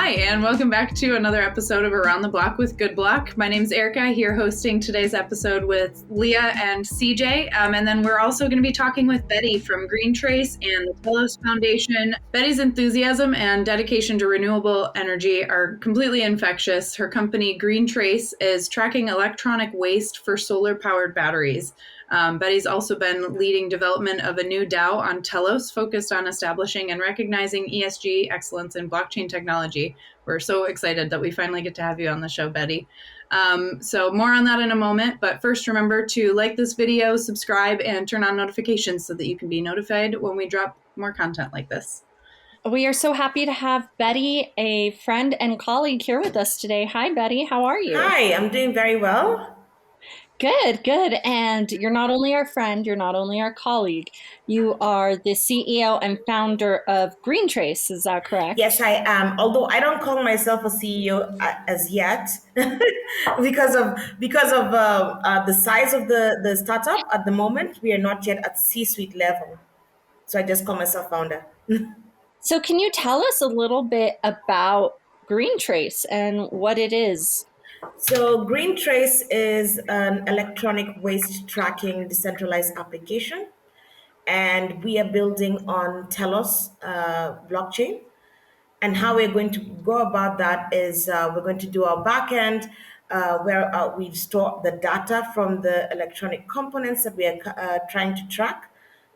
Hi, and welcome back to another episode of Around the Block with GoodBlock. My name's Erika, here hosting today's episode with Leah and CJ. And then we're also going to be talking with Betty from GreenTrace and the Telos Foundation. Betty's enthusiasm and dedication to renewable energy are completely infectious. Her company, GreenTrace, is tracking electronic waste for solar-powered batteries. Betty's also been leading development of a new DAO on Telos focused on establishing and recognizing ESG excellence in blockchain technology. We're so excited that we finally get to have you on the show, Betty. So more on that in a moment, but first remember to like this video, subscribe, and turn on notifications so that you can be notified when we drop more content like this. We are so happy to have Betty, a friend and colleague, here with us today. Hi, Betty. How are you? Hi, I'm doing very well. Good, good. And you're not only our friend, you're not only our colleague, you are the CEO and founder of GreenTrace. Is that correct? Yes, I am. Although I don't call myself a CEO as yet, because of the size of the startup at the moment. We are not yet at C-suite level, so I just call myself founder. So, can you tell us a little bit about GreenTrace and what it is? So GreenTrace is an electronic waste tracking decentralized application, and we are building on Telos blockchain. And how we're going to go about that is we're going to do our backend where we store the data from the electronic components that we are trying to track.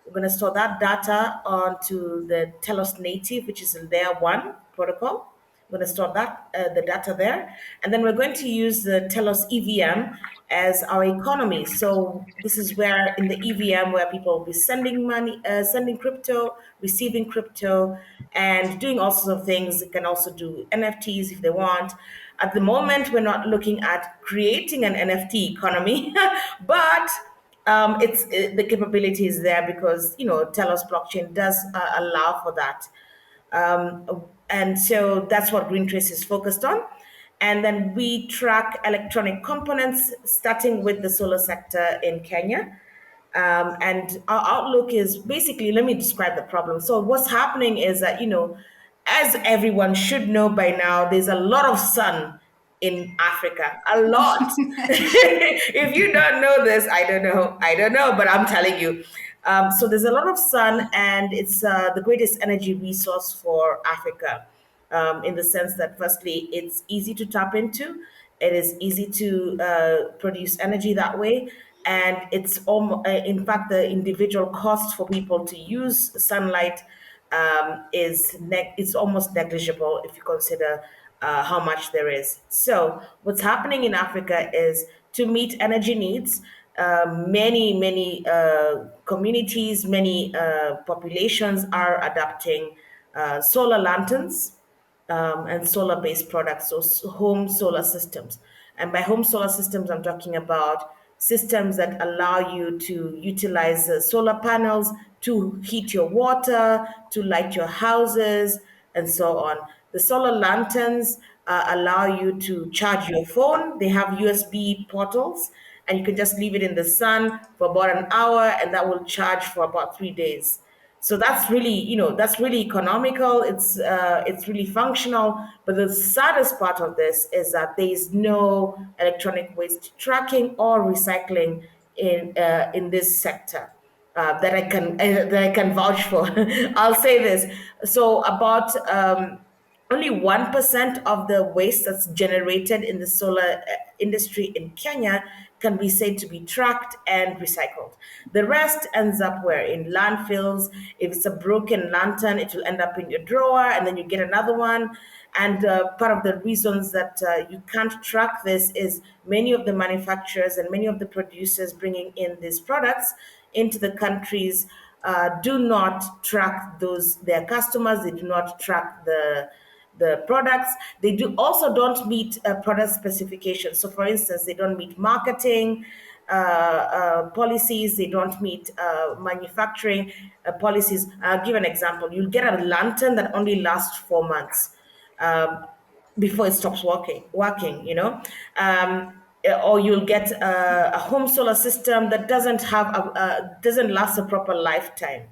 We're going to store that data onto the Telos native, which is a layer one protocol. We're going to store the data there, and then we're going to use the Telos EVM as our economy. So this is where in the EVM where people will be sending money, sending crypto, receiving crypto, and doing all sorts of things. They can also do NFTs if they want. At the moment, we're not looking at creating an NFT economy, but the capability is there because Telos blockchain does allow for that. And so that's what GreenTrace is focused on. And then we track electronic components, starting with the solar sector in Kenya. And our outlook is basically, let me describe the problem. So what's happening is that, as everyone should know by now, there's a lot of sun in Africa, a lot. If you don't know this, I don't know, but I'm telling you. So there's a lot of sun, and it's the greatest energy resource for Africa, in the sense that, firstly, it's easy to tap into. It is easy to produce energy that way. And it's in fact, the individual cost for people to use sunlight it's almost negligible if you consider how much there is. So what's happening in Africa is to meet energy needs. Many communities, many populations are adopting solar lanterns and solar-based products, so home solar systems. And by home solar systems, I'm talking about systems that allow you to utilize solar panels to heat your water, to light your houses, and so on. The solar lanterns allow you to charge your phone. They have USB portals, and you can just leave it in the sun for about an hour, and that will charge for about 3 days. So that's really economical. It's really functional. But the saddest part of this is that there is no electronic waste tracking or recycling in this sector that I can vouch for. I'll say this. So about only 1% of the waste that's generated in the solar industry in Kenya can be said to be tracked and recycled. The rest ends up where? In landfills. If it's a broken lantern, it will end up in your drawer, and then you get another one. And part of the reasons that you can't track this is many of the manufacturers and many of the producers bringing in these products into the countries do not track their customers. They do not track the products. They also don't meet product specifications. So, for instance, they don't meet marketing policies. They don't meet manufacturing policies. I'll give an example. You'll get a lantern that only lasts 4 months um, before it stops working. Or you'll get a home solar system that doesn't last a proper lifetime.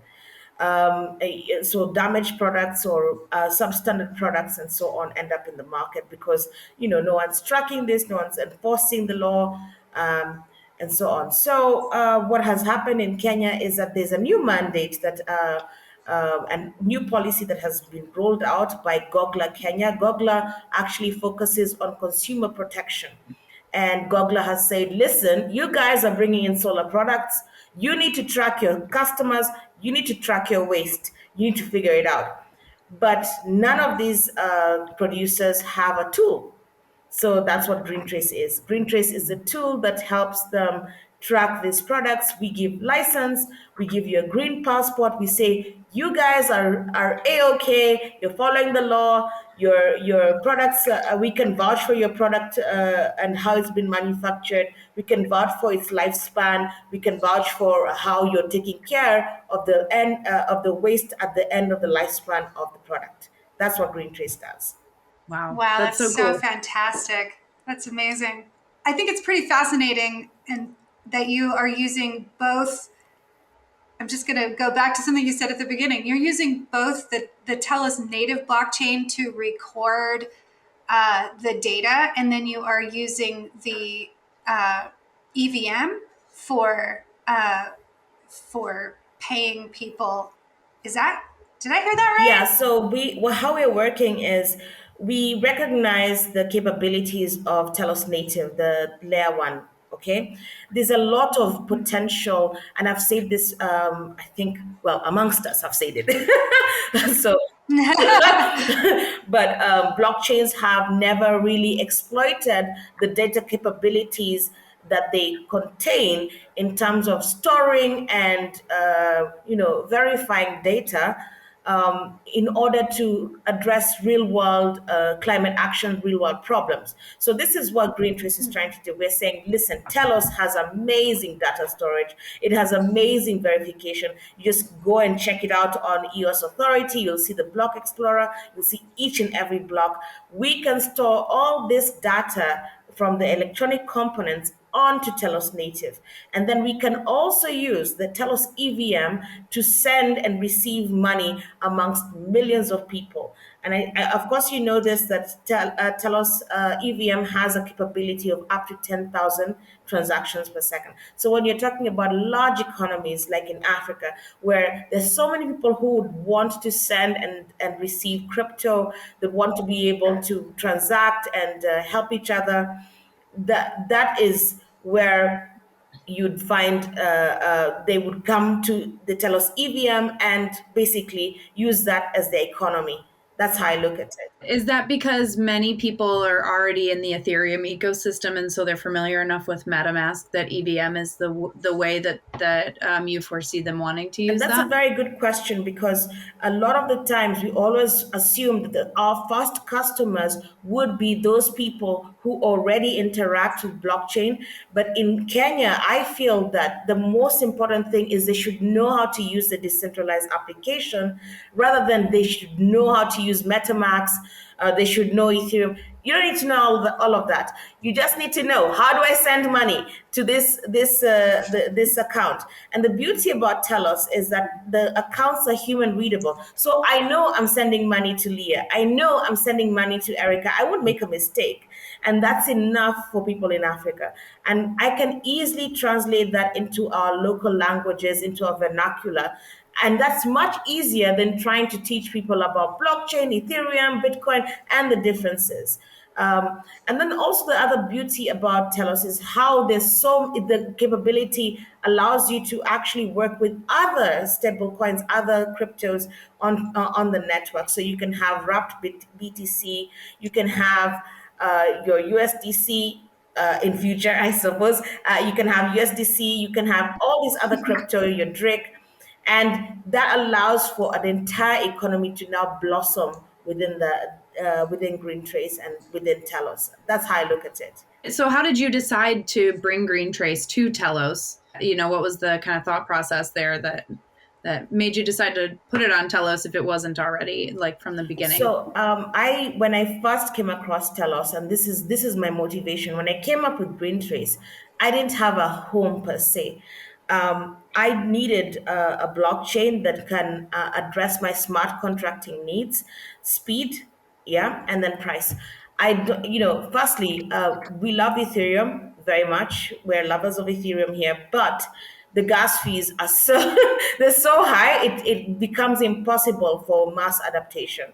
So damaged products or substandard products and so on end up in the market because no one's tracking this, no one's enforcing the law, and so on. So what has happened in Kenya is that there's a new mandate that and new policy that has been rolled out by Gogla Kenya. Gogla actually focuses on consumer protection. And Gogla has said, listen, you guys are bringing in solar products. You need to track your customers. You need to track your waste. You need to figure it out. But none of these producers have a tool. So that's what GreenTrace is. GreenTrace is a tool that helps them track these products. We give license, we give you a green passport. We say, you guys are A-OK, you're following the law, your products, we can vouch for your product and how it's been manufactured. We can vouch for its lifespan. We can vouch for how you're taking care of the end of the waste at the end of the lifespan of the product. That's what GreenTrace does. Wow, Wow, that's so cool. fantastic. That's amazing. I think it's pretty fascinating and that you are using both. I'm just going to go back to something you said at the beginning. You're using both the Telos native blockchain to record the data, and then you are using the EVM for paying people. Did I hear that right? Yeah, so how we're working is we recognize the capabilities of Telos Native, the layer one. Okay, there's a lot of potential, and I've said this. I think, well, amongst us, I've said it. So, but blockchains have never really exploited the data capabilities that they contain in terms of storing and verifying data in order to address real world climate action, real world problems. So this is what GreenTrace is trying to do. We're saying, listen, Telos has amazing data storage. It has amazing verification. You just go and check it out on EOS Authority. You'll see the block explorer. You'll see each and every block. We can store all this data from the electronic components onto Telos Native. And then we can also use the Telos EVM to send and receive money amongst millions of people. And of course, you know this, that Telos EVM has a capability of up to 10,000 transactions per second. So when you're talking about large economies like in Africa, where there's so many people who would want to send and receive crypto, that want to be able to transact and help each other, that is where you'd find they would come to the Telos EVM and basically use that as their economy. That's how I look at it. Is that because many people are already in the Ethereum ecosystem and so they're familiar enough with MetaMask that EVM is the way that you foresee them wanting to use and that's that? a very good question, because a lot of the times we always assume that our first customers would be those people who already interact with blockchain. But in Kenya, I feel that the most important thing is they should know how to use the decentralized application rather than they should know how to use MetaMask. They should know Ethereum. You don't need to know all of that. You just need to know, how do I send money to this account? And the beauty about Telos is that the accounts are human readable. So I know I'm sending money to Leah. I know I'm sending money to Erika. I won't make a mistake. And that's enough for people in Africa. And I can easily translate that into our local languages, into our vernacular. And that's much easier than trying to teach people about blockchain, Ethereum, Bitcoin, and the differences. And then also the other beauty about Telos is how the capability allows you to actually work with other stable coins, other cryptos on the network. So you can have wrapped BTC, you can have your USDC. In future, I suppose you can have USDC, you can have all these other crypto, your Drake, and that allows for an entire economy to now blossom within GreenTrace and within Telos. That's how I look at it. So how did you decide to bring GreenTrace to Telos? What was the kind of thought process there that made you decide to put it on Telos if it wasn't already, like, from the beginning? So when I first came across Telos, and this is my motivation. When I came up with GreenTrace, I didn't have a home per se. I needed a blockchain that can address my smart contracting needs, speed, yeah, and then price. Firstly, we love Ethereum very much. We're lovers of Ethereum here, but the gas fees are so they're so high, it becomes impossible for mass adaptation.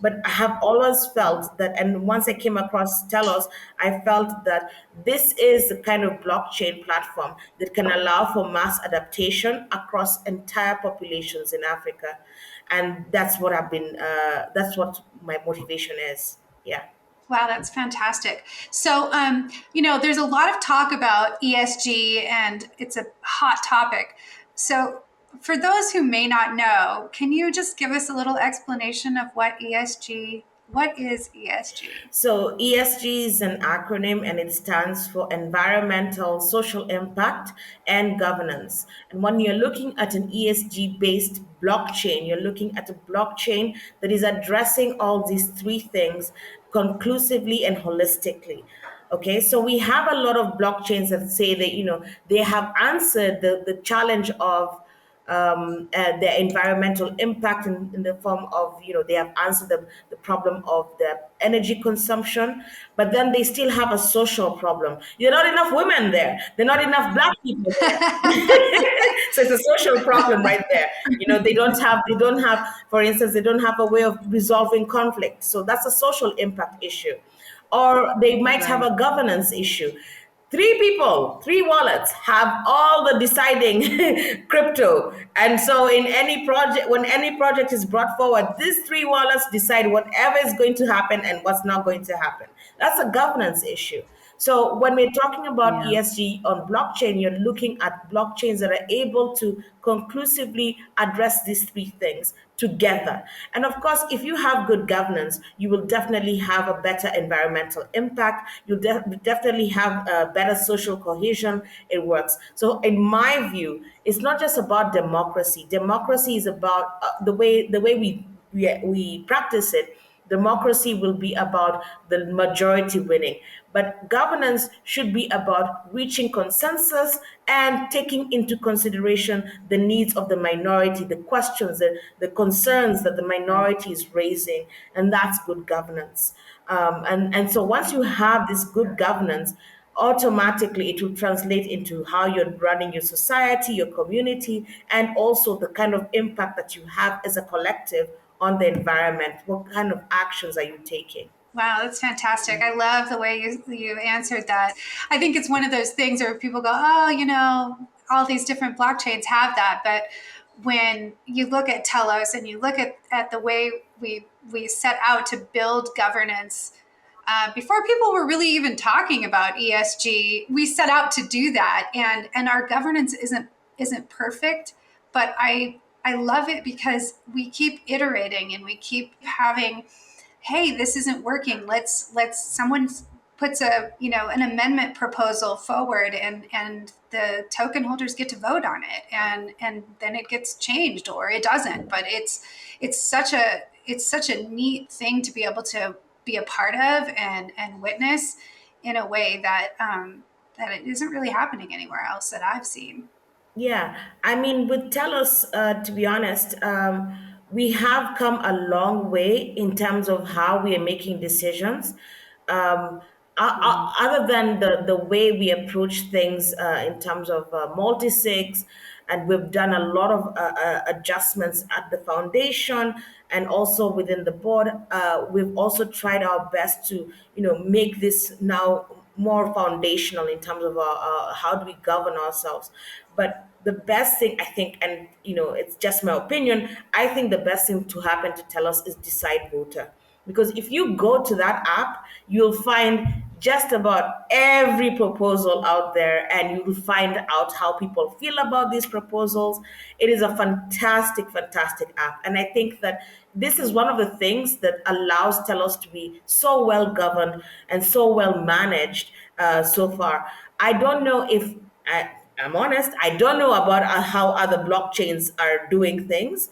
But I have always felt that, and once I came across Telos, I felt that this is the kind of blockchain platform that can allow for mass adaptation across entire populations in Africa, and that's what my motivation is. Yeah. Wow, that's fantastic. So, there's a lot of talk about ESG and it's a hot topic. So, for those who may not know, can you just give us a little explanation of what is ESG? So ESG is an acronym and it stands for environmental, social impact, and governance. And when you're looking at an ESG based blockchain, you're looking at a blockchain that is addressing all these three things conclusively and holistically. Okay, so we have a lot of blockchains that say that, they have answered the challenge of their environmental impact in the form of, they have answered the problem of the energy consumption, but then they still have a social problem. There are not enough women there. There are not enough black people there. So it's a social problem right there. They don't have, for instance, they don't have a way of resolving conflict. So that's a social impact issue. Or they might have a governance issue. Three people, three wallets have all the deciding crypto. And so in any project, when any project is brought forward, these three wallets decide whatever is going to happen and what's not going to happen. That's a governance issue. So when we're talking about ESG on blockchain, you're looking at blockchains that are able to conclusively address these three things together. And of course, if you have good governance, you will definitely have a better environmental impact. You'll definitely have a better social cohesion. It works. So in my view, it's not just about democracy. Democracy is about the way we practice it. Democracy will be about the majority winning. But governance should be about reaching consensus and taking into consideration the needs of the minority, the questions, the concerns that the minority is raising. And that's good governance. And so once you have this good governance, automatically it will translate into how you're running your society, your community, and also the kind of impact that you have as a collective on the environment. What kind of actions are you taking? Wow, that's fantastic. I love the way you answered that. I think it's one of those things where people go, oh, all these different blockchains have that. But when you look at Telos and you look at the way we set out to build governance, before people were really even talking about ESG, we set out to do that. And our governance isn't perfect, but I love it because we keep iterating and we keep having, hey, this isn't working. Let's someone puts an amendment proposal forward and the token holders get to vote on it and then it gets changed or it doesn't. But it's such a neat thing to be able to be a part of and witness in a way that it isn't really happening anywhere else that I've seen. Yeah, I mean, with Telos, to be honest, we have come a long way in terms of how we are making decisions. Other than the way we approach things in terms of multi-sigs, and we've done a lot of adjustments at the foundation and also within the board. We've also tried our best to, make this now more foundational in terms of how do we govern ourselves. But the best thing I think, and it's just my opinion, I think the best thing to happen to Telos is Decide Voter. Because if you go to that app, you'll find just about every proposal out there and you will find out how people feel about these proposals. It is a fantastic, fantastic app. And I think that this is one of the things that allows Telos to be so well governed and so well managed so far. I don't know if I'm honest, I don't know about how other blockchains are doing things.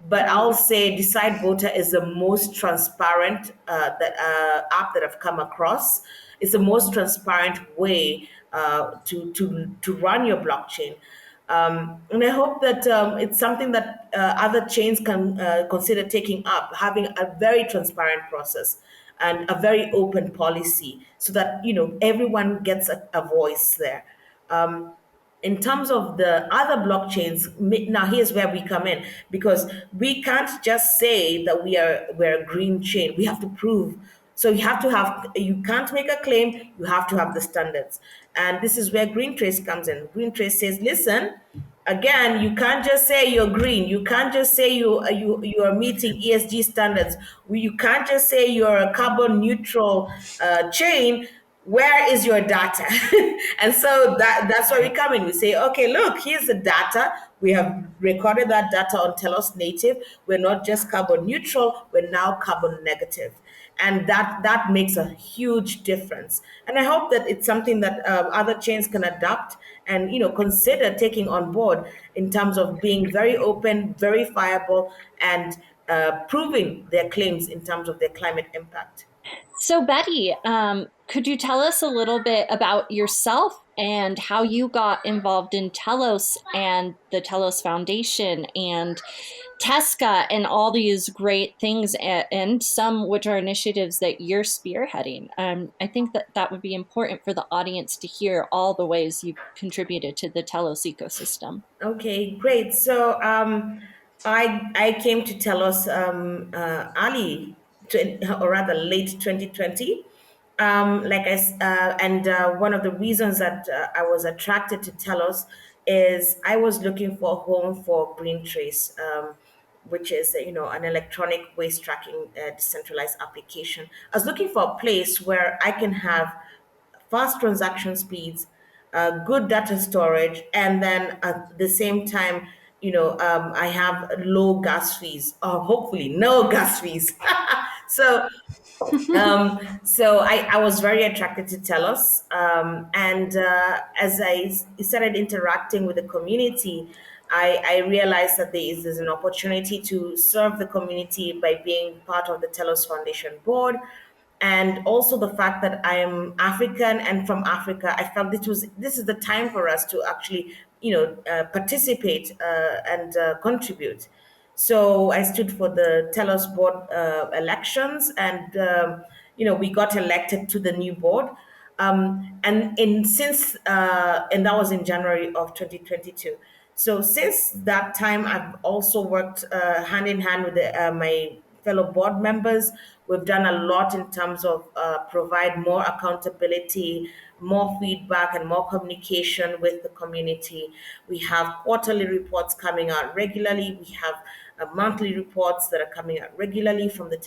But I'll say Decide Voter is the most transparent app that I've come across. It's the most transparent way to run your blockchain. And I hope that it's something that other chains can consider taking up, having a very transparent process and a very open policy, so that everyone gets a voice there. Um, in terms of the other blockchains, now here's where we come in, because we can't just say that we're a green chain. We have to prove. So you can't make a claim, you have to have the standards. And this is where GreenTrace comes in. GreenTrace says, listen, again, you can't just say you're green. You can't just say you are meeting ESG standards. You can't just say you're a carbon neutral chain. Where is your data? And so that's where we come in. We say, okay, look, here's the data. We have recorded that data on Telos Native. We're not just carbon neutral, we're now carbon negative. And that makes a huge difference. And I hope that it's something that other chains can adapt and consider taking on board, in terms of being very open, verifiable, and proving their claims in terms of their climate impact. So, Betty, could you tell us a little bit about yourself and how you got involved in Telos and the Telos Foundation and TESGA and all these great things, and some which are initiatives that you're spearheading? I think that would be important for the audience to hear all the ways you've contributed to the Telos ecosystem. Okay, great. So I came to Telos or rather late 2020. And one of the reasons that I was attracted to Telos is I was looking for a home for GreenTrace, which is an electronic waste tracking decentralized application. I was looking for a place where I can have fast transaction speeds, good data storage, and then at the same time, I have low gas fees, or hopefully no gas fees. so so I was very attracted to Telos. And as I started interacting with the community, I realized that there's an opportunity to serve the community by being part of the Telos Foundation board. And also the fact that I am African and from Africa, I felt this is the time for us to actually, participate and contribute. So I stood for the Telos board elections, and we got elected to the new board. And that was in January of 2022. So since that time, I've also worked hand in hand with my fellow board members. We've done a lot in terms of provide more accountability, more feedback, and more communication with the community. We have quarterly reports coming out regularly. We have monthly reports that are coming out regularly from the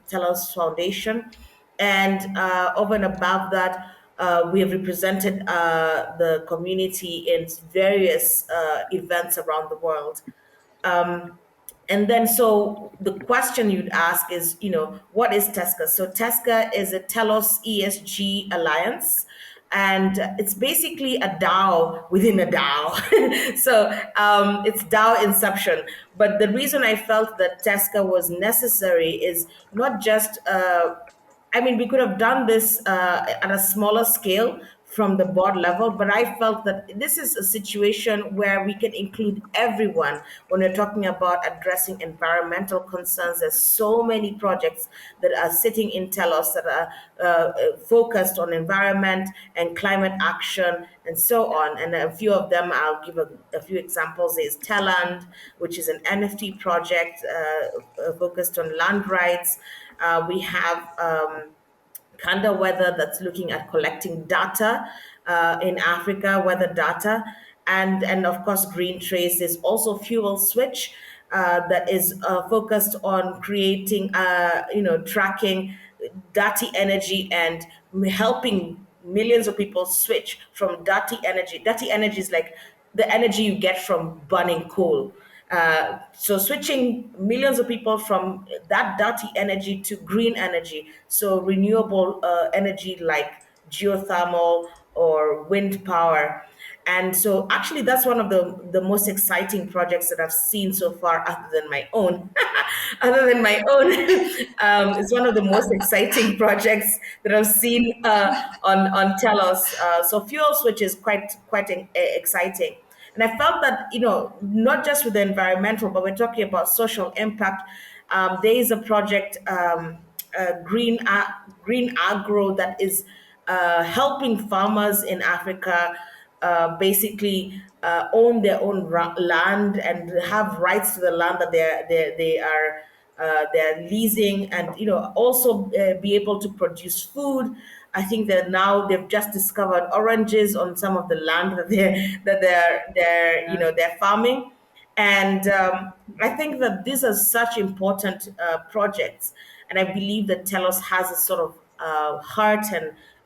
Telos Foundation. And over and above that, we have represented the community in various events around the world. Um, and then, so the question you'd ask is, what is TESGA? So TESGA is a Telos ESG Alliance, and it's basically a DAO within a DAO. So it's DAO inception. But the reason I felt that TESGA was necessary is not just we could have done this at a smaller scale from the board level, but I felt that this is a situation where we can include everyone when we're talking about addressing environmental concerns. There's so many projects that are sitting in Telos that are focused on environment and climate action and so on. And a few of them, I'll give a few examples. There's Teland, which is an NFT project focused on land rights. We have Kanda Weather, that's looking at collecting data in Africa, weather data. And of course, GreenTrace is also Fuel Switch, that is focused on creating, tracking dirty energy and helping millions of people switch from dirty energy. Dirty energy is like the energy you get from burning coal. So switching millions of people from that dirty energy to green energy, so renewable energy like geothermal or wind power. And so actually that's one of the most exciting projects that I've seen so far, other than my own. other than my own, it's one of the most exciting projects that I've seen on Telos. So fuel switch is quite exciting. And I felt that, not just with the environmental, but we're talking about social impact. There is a project, Green Agro, that is helping farmers in Africa basically own their own land and have rights to the land that they're leasing, and also be able to produce food. I think that now they've just discovered oranges on some of the land that they're farming, and I think that these are such important projects, and I believe that Telos has a sort of heart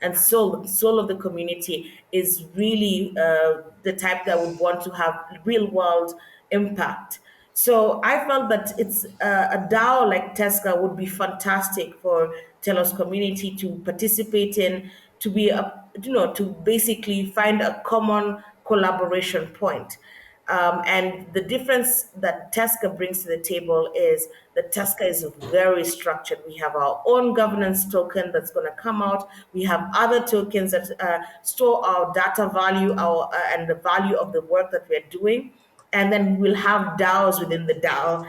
and soul of the community is really the type that would want to have real world impact. So I felt that it's a DAO like TESGA would be fantastic for Telos community to participate in, to be to basically find a common collaboration point. And the difference that TESGA brings to the table is that TESGA is very structured. We have our own governance token that's going to come out. We have other tokens that store our data value, and the value of the work that we're doing. And then we'll have DAOs within the DAO,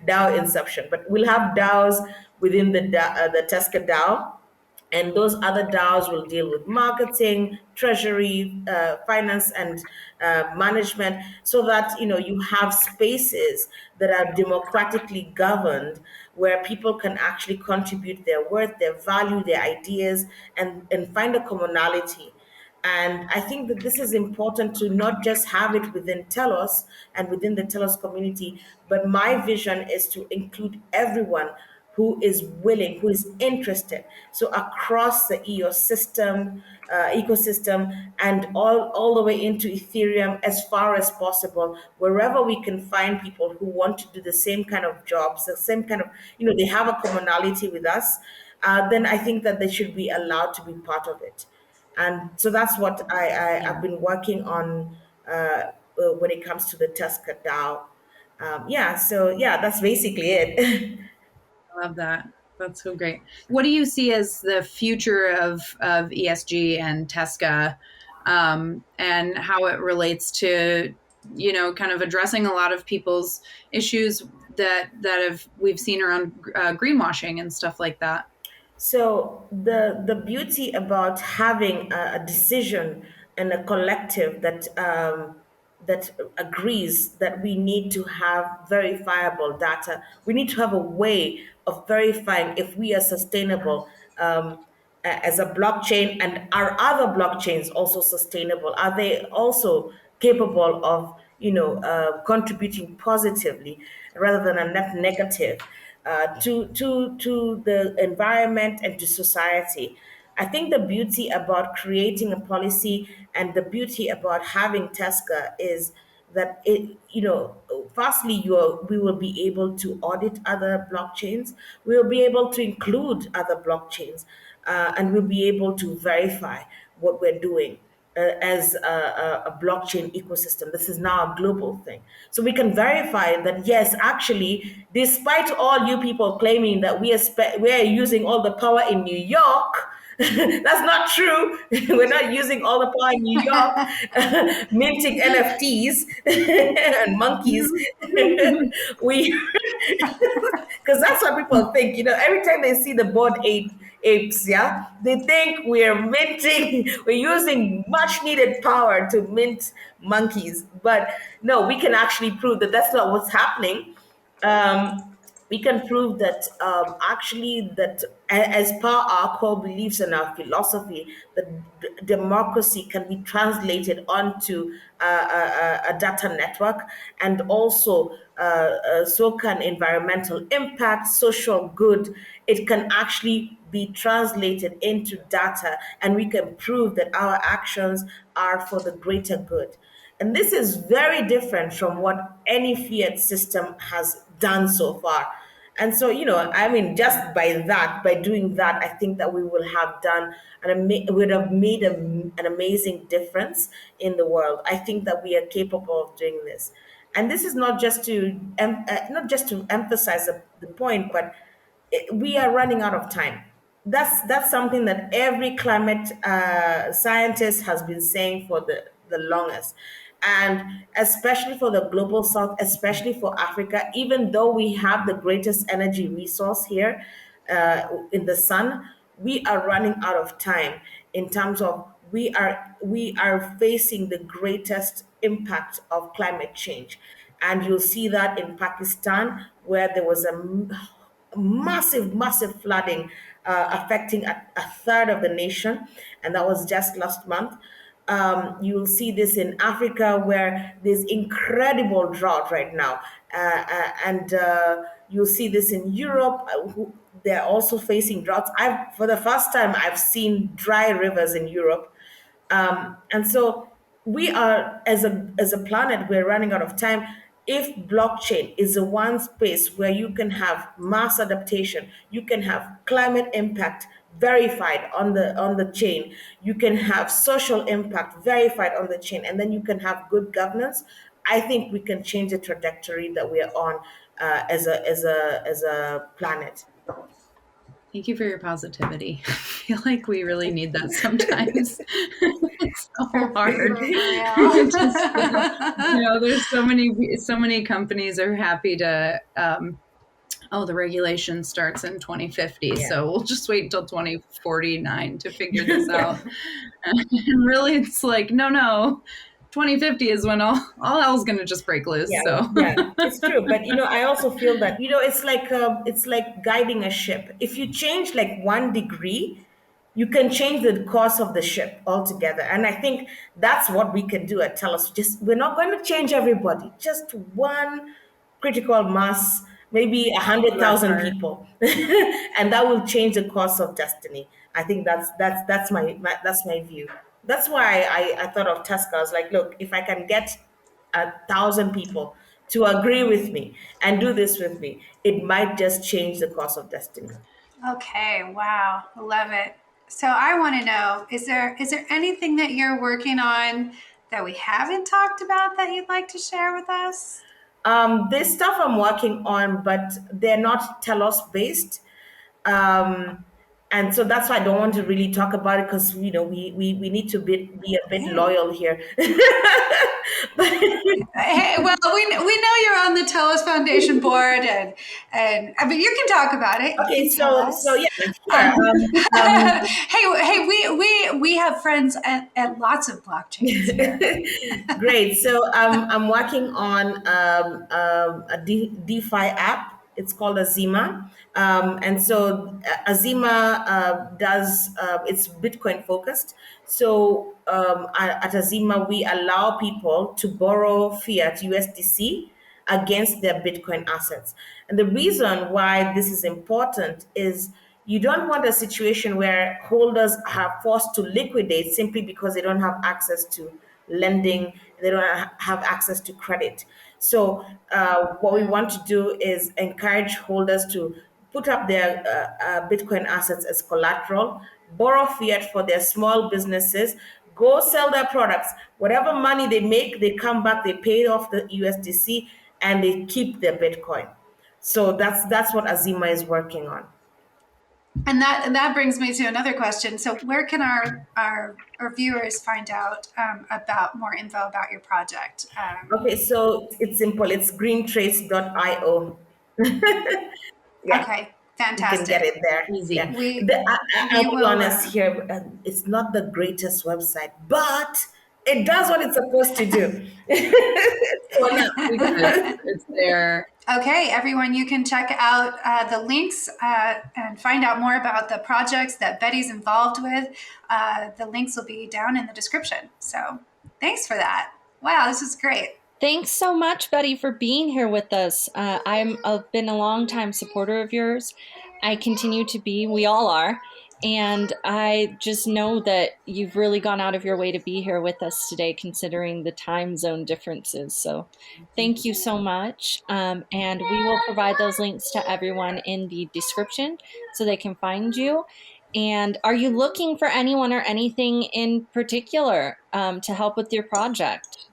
DAO inception. But we'll have DAOs within the TESGA DAO, and those other DAOs will deal with marketing, treasury, finance, and management, so that you have spaces that are democratically governed, where people can actually contribute their worth, their value, their ideas, and find a commonality. And I think that this is important to not just have it within Telos and within the Telos community, but my vision is to include everyone who is willing, who is interested. So across the ecosystem, and all the way into Ethereum, as far as possible, wherever we can find people who want to do the same kind of jobs, the same kind of, they have a commonality with us, then I think that they should be allowed to be part of it. And so that's what I've been working on when it comes to the TESGA DAO. So that's basically it. I love that. That's so great. What do you see as the future of ESG and TESGA, and how it relates to, kind of addressing a lot of people's issues that we've seen around greenwashing and stuff like that? So the beauty about having a decision and a collective that agrees that we need to have verifiable data, we need to have a way of verifying if we are sustainable, as a blockchain, and are other blockchains also sustainable? Are they also capable of contributing positively rather than a net negative? To the environment and to society. I think the beauty about creating a policy and the beauty about having TESGA is that firstly, we will be able to audit other blockchains. We will be able to include other blockchains, and we'll be able to verify what we're doing as a blockchain ecosystem. This is now a global thing. So we can verify that, yes, actually, despite all you people claiming that we are using all the power in New York, that's not true. We're not using all the power in New York, minting NFTs and monkeys. we, because that's what people think. Every time they see the board apes, yeah, they think we're minting, we're using much needed power to mint monkeys. But no, we can actually prove that that's not what's happening. We can prove that, actually, that as per our core beliefs and our philosophy, that democracy can be translated onto a data network, and also so can environmental impact, social good. It can actually be translated into data, and we can prove that our actions are for the greater good. And this is very different from what any fiat system has done so far. And so, I mean, just by doing that, I think that we will have done would have made an amazing difference in the world. I think that we are capable of doing this. And this is not just to emphasize the point, but we are running out of time. That's something that every climate scientist has been saying for the longest, and especially for the global south, especially for Africa. Even though we have the greatest energy resource here in the sun, we are running out of time in terms of we are facing the greatest impact of climate change, and you'll see that in Pakistan, where there was massive flooding affecting a third of the nation, and that was just last month. You will see this in Africa, where there's incredible drought right now, and you'll see this in Europe. They're also facing droughts. For the first time, I've seen dry rivers in Europe, and so we are, as a planet, we're running out of time. If blockchain is the one space where you can have mass adaptation, you can have climate impact verified on the chain, you can have social impact verified on the chain, and then you can have good governance, I think we can change the trajectory that we are on as a planet. Thank you for your positivity. I feel like we really need that sometimes. It's so hard. There's so many companies are happy to the regulation starts in 2050, Yeah. so we'll just wait until 2049 to figure this out. And really, it's like, no, 2050 is when all hell's going to just break loose. Yeah, it's true. But I also feel that it's like guiding a ship. If you change like 1 degree, you can change the course of the ship altogether. And I think that's what we can do at Telos. We're not going to change everybody. Just one critical mass, maybe 100,000 people, and that will change the course of destiny. I think that's my view. That's why I thought of TESGA. I was like, look, if I can get 1,000 people to agree with me and do this with me, it might just change the course of destiny. Okay, wow, love it. So I want to know, is there anything that you're working on that we haven't talked about that you'd like to share with us? This stuff I'm working on, but they're not Telos based. And so that's why I don't want to really talk about it, because we need to be a bit loyal here. Hey, well, we know you're on the Telos Foundation board, and but you can talk about it. Okay, so yeah, sure. Hey, we have friends at lots of blockchains here. Great. So I'm working on a DeFi app. It's called Azima. And so Azima does, it's Bitcoin focused. So at Azima, we allow people to borrow fiat USDC against their Bitcoin assets. And the reason why this is important is you don't want a situation where holders are forced to liquidate simply because they don't have access to lending, they don't have access to credit. So what we want to do is encourage holders to put up their Bitcoin assets as collateral, borrow fiat for their small businesses, go sell their products. Whatever money they make, they come back, they pay off the USDC, and they keep their Bitcoin. So that's what Azima is working on. And that brings me to another question. So where can our viewers find out about more info about your project? Okay, so it's simple. It's greentrace.io. Yeah. Okay, fantastic. You can get it there. Easy. Yeah. I'll be honest here. It's not the greatest website, but it does what it's supposed to do. It's there. Okay, everyone, you can check out the links and find out more about the projects that Betty's involved with. The links will be down in the description. So thanks for that. Wow, this is great. Thanks so much, Betty, for being here with us. I've been a long-time supporter of yours. I continue to be. We all are. And I just know that you've really gone out of your way to be here with us today, considering the time zone differences. So thank you so much. And we will provide those links to everyone in the description so they can find you. And are you looking for anyone or anything in particular to help with your project?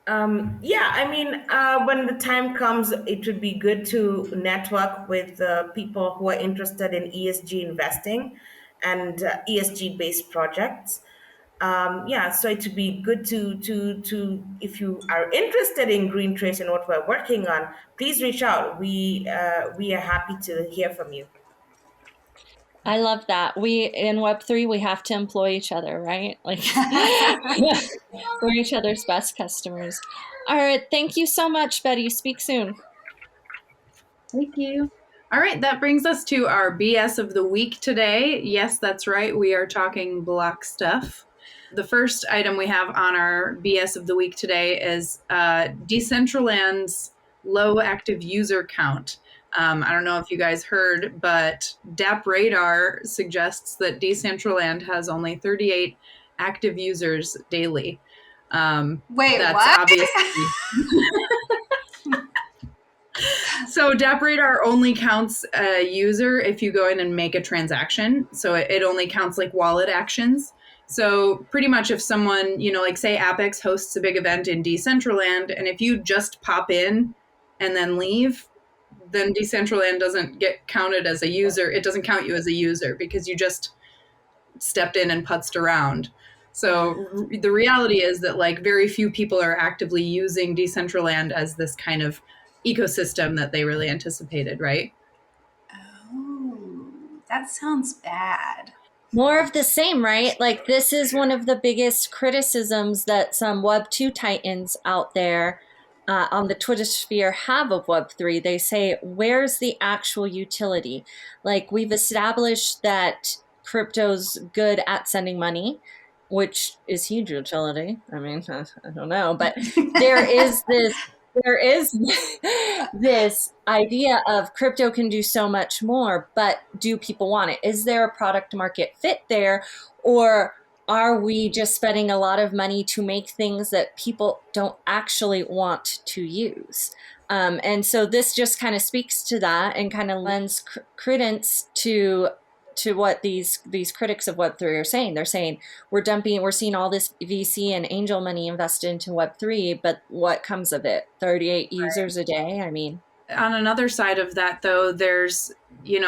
Yeah, I mean, when the time comes, it would be good to network with people who are interested in ESG investing and ESG based projects. Yeah, so it would be good to if you are interested in GreenTrace and what we're working on, please reach out. We are happy to hear from you. I love that. We in Web3 we have to employ each other, right? Like we're each other's best customers. All right, thank you so much, Betty. Speak soon. Thank you. All right, that brings us to our BS of the week today. Yes, that's right. We are talking block stuff. The first item we have on our BS of the week today is Decentraland's low active user count. I don't know if you guys heard, but DappRadar suggests that Decentraland has only 38 active users daily. Wait, that's what? Obviously. So DappRadar only counts a user if you go in and make a transaction. So it only counts like wallet actions. So pretty much if someone, like say Apex hosts a big event in Decentraland, and if you just pop in and then leave, then Decentraland doesn't get counted as a user. It doesn't count you as a user because you just stepped in and putzed around. So the reality is that like very few people are actively using Decentraland as this kind of ecosystem that they really anticipated, right? Oh, that sounds bad. More of the same, right? Like this is one of the biggest criticisms that some Web2 titans out there on the Twitter sphere have of Web3. They say, where's the actual utility? Like we've established that crypto's good at sending money, which is huge utility. I mean, I don't know, but there is this idea of crypto can do so much more, but do people want it? Is there a product market fit there? Or are we just spending a lot of money to make things that people don't actually want to use? And so this just kind of speaks to that and kind of lends credence to what these critics of Web3 are saying. They're saying we're seeing all this VC and angel money invested into Web3, but what comes of it? 38 users a day? I mean, on another side of that, though, there's,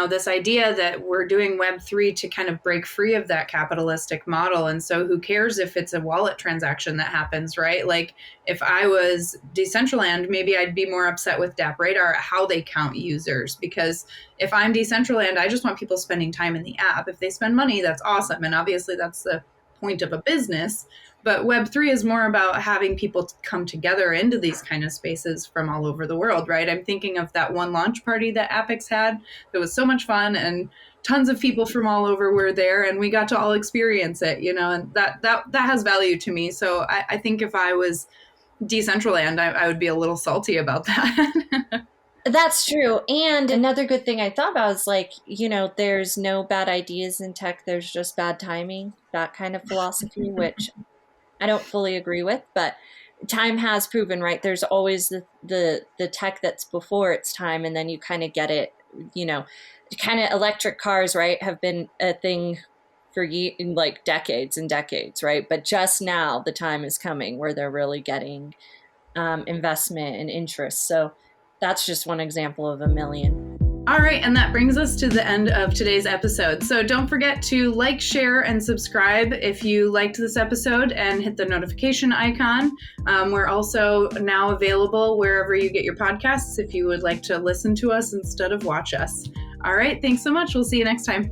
this idea that we're doing Web3 to kind of break free of that capitalistic model. And so who cares if it's a wallet transaction that happens, right? Like if I was Decentraland, maybe I'd be more upset with DappRadar how they count users, because if I'm Decentraland, I just want people spending time in the app. If they spend money, that's awesome. And obviously that's the point of a business. But Web3 is more about having people come together into these kind of spaces from all over the world, right? I'm thinking of that one launch party that Apex had. It was so much fun, and tons of people from all over were there, and we got to all experience it, and that has value to me. So I think if I was Decentraland, I would be a little salty about that. That's true. And another good thing I thought about is like, there's no bad ideas in tech. There's just bad timing, that kind of philosophy, which I don't fully agree with, but time has proven, right? There's always the tech that's before its time, and then you kind of get it, kind of electric cars, right, have been a thing for like decades and decades, right? But just now the time is coming where they're really getting investment and interest. So that's just one example of a million. All right, and that brings us to the end of today's episode. So don't forget to like, share, and subscribe if you liked this episode, and hit the notification icon. We're also now available wherever you get your podcasts if you would like to listen to us instead of watch us. All right, thanks so much. We'll see you next time.